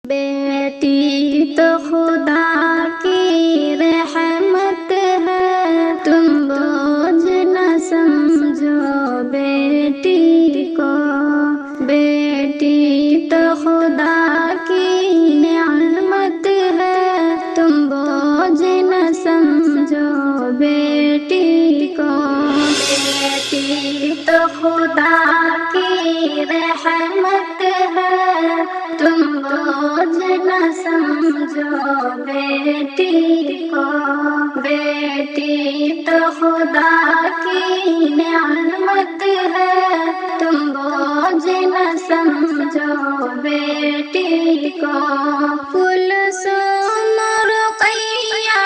بیٹی تو خدا کی رحمت ہے، تم بوجھ نہ سمجھو بیٹی کو۔ بیٹی تو خدا کی نعمت ہے، تم بوجھ نہ سمجھو بیٹی کو۔ بیٹی تو خدا کی رحمت ہے، تم بوجھ نہ سمجھو بیٹی کو۔ بیٹی تو خدا کی نعمت ہے، تم بوجھ نہ سمجھو بیٹی کو۔ کلثوم رقیہ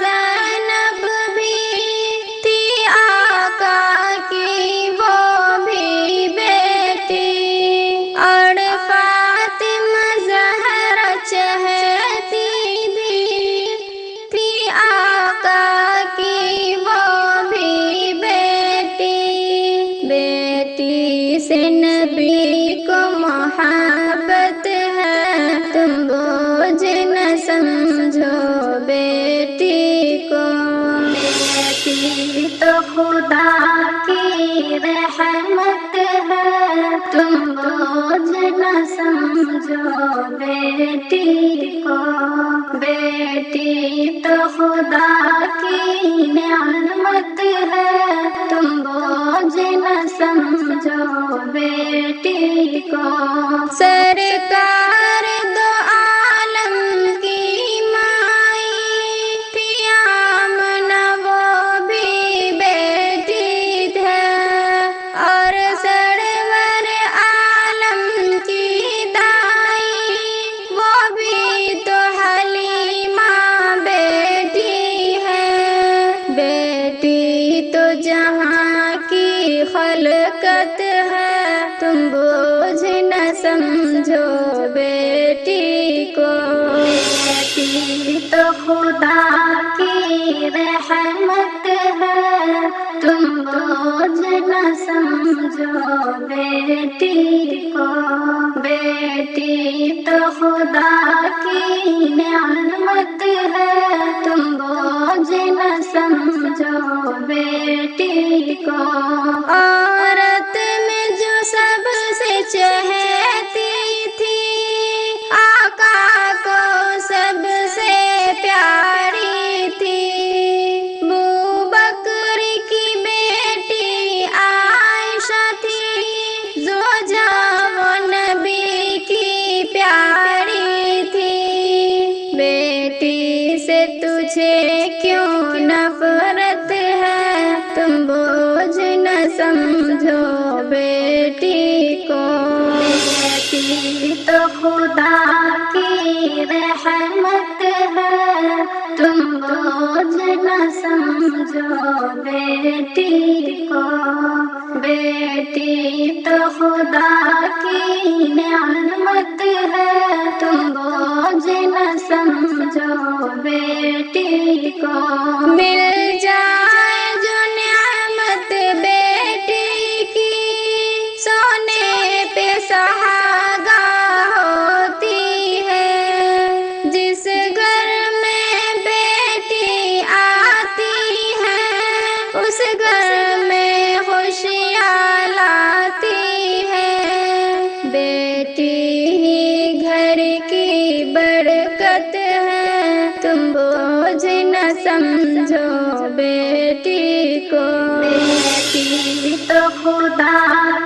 زینب بھی تھی آقا کی وہ بھی بیٹی، اور فاطمہ زہرا چہیتی بھی تھی آقا کی وہ بھی بیٹی۔ بیٹی سے نبی کو محبت ہے، تم بوجھ نہ سمجھو بیٹی کو۔ بیٹی تو خدا کی رحمت ہے، تم بوجھ نہ سمجھو بیٹی کو۔ بیٹی تو خدا کی نعمت ہے، تم بوجھ نہ سمجھو بیٹی کو۔ سرکار دو عالم کی مائی تھی آمنہ، وہ بھی بیٹی ہے، اور سرور عالم کی دائی وہ بھی تو حلیمہ بیٹی ہے۔ بیٹی تو جہاں کی خلقت ہے، تم بوجھ نہ سمجھو بیٹی کو۔ بیٹی تو خدا کی رحمت ہے، تم بوجھ نہ سمجھو بیٹی کو۔ بیٹی تو خدا کی نعمت ہے، تم بوجھ نہ سمجھو بیٹی کو۔ عورت میں جو سب سے چہیتی تھی، آقا کو سب سے پیاری تھی، ابوبکر کی بیٹی عائشہ تھی، زوجہ وہ نبی کی پیاری تھی۔ بیٹی سے تجھے کیوں نفرت ہے، تم بوجھ نہ سمجھو بیٹی کو۔ بیٹی تو خدا کی رحمت ہے، تم بوجھ نہ سمجھو بیٹی کو۔ بیٹی تو خدا کی نعمت ہے، تم بوجھ نہ سمجھو بیٹی کو۔ مل جائے جو نعمت بیٹی کی، سونے پہ سہاگا ہوتی ہے، جس گھر میں بیٹی آتی ہے، اس گھر میں خوشیاں لاتی ہے۔ بیٹی ہی گھر کی برکت ہے، تم بوجھ نہ سمجھو بیٹی کو۔ بیٹی تو خدا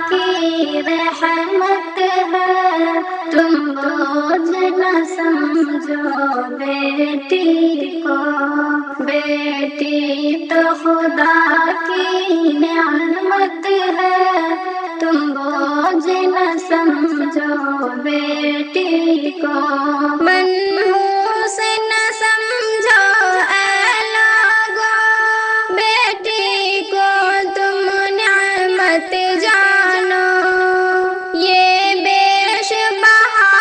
کی رحمت ہے، تم بوجھ نہ سمجھو بیٹی کو۔ بیٹی تو خدا کی نعمت ہے، تم بوجھ نہ سمجھو بیٹی کو۔ منحوس نہ سمجھو اے لوگو بیٹی کو، تم نعمت جانو، یہ بیش بہا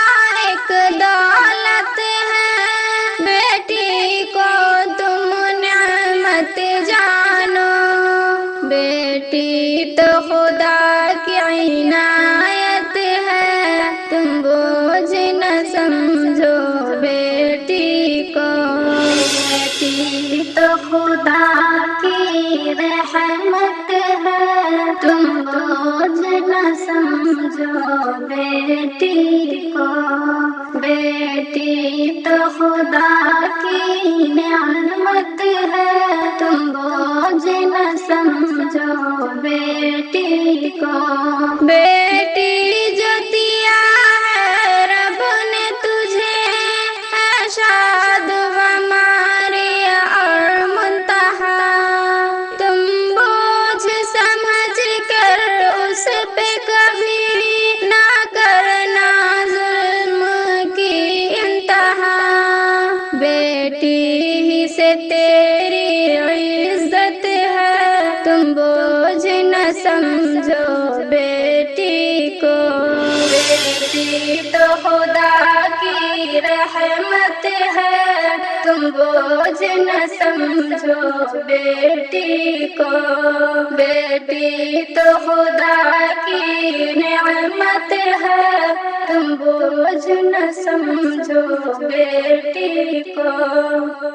ایک دولت ہے، بیٹی کو تم نعمت جانو۔ بیٹی تو خدا کی عنایت ہے، تم بوجھ نہ سمجھو رحمت ہے، تم بوجھ نہ سمجھو بیٹی کو، بیٹی تو خدا کی نعمت ہے، تم بوجھ نہ سمجھو بیٹی کو، بیٹی جو دیا ہے رب نے تجھے ہے شاد ہماری اور منتہا، تم بوجھ سمجھ کر اس پہ کبھی نہ کرنا ظلم کی انتہا، بیٹی ہی سے تیری عزت ہے، تم بوجھ نہ سمجھو بیٹی کو، بیٹی تو خدا کی رحمت ہے، تم بوجھ نہ سمجھو بیٹی کو، بیٹی تو خدا کی نعمت ہے، تم بوجھ نہ سمجھو بیٹی کو۔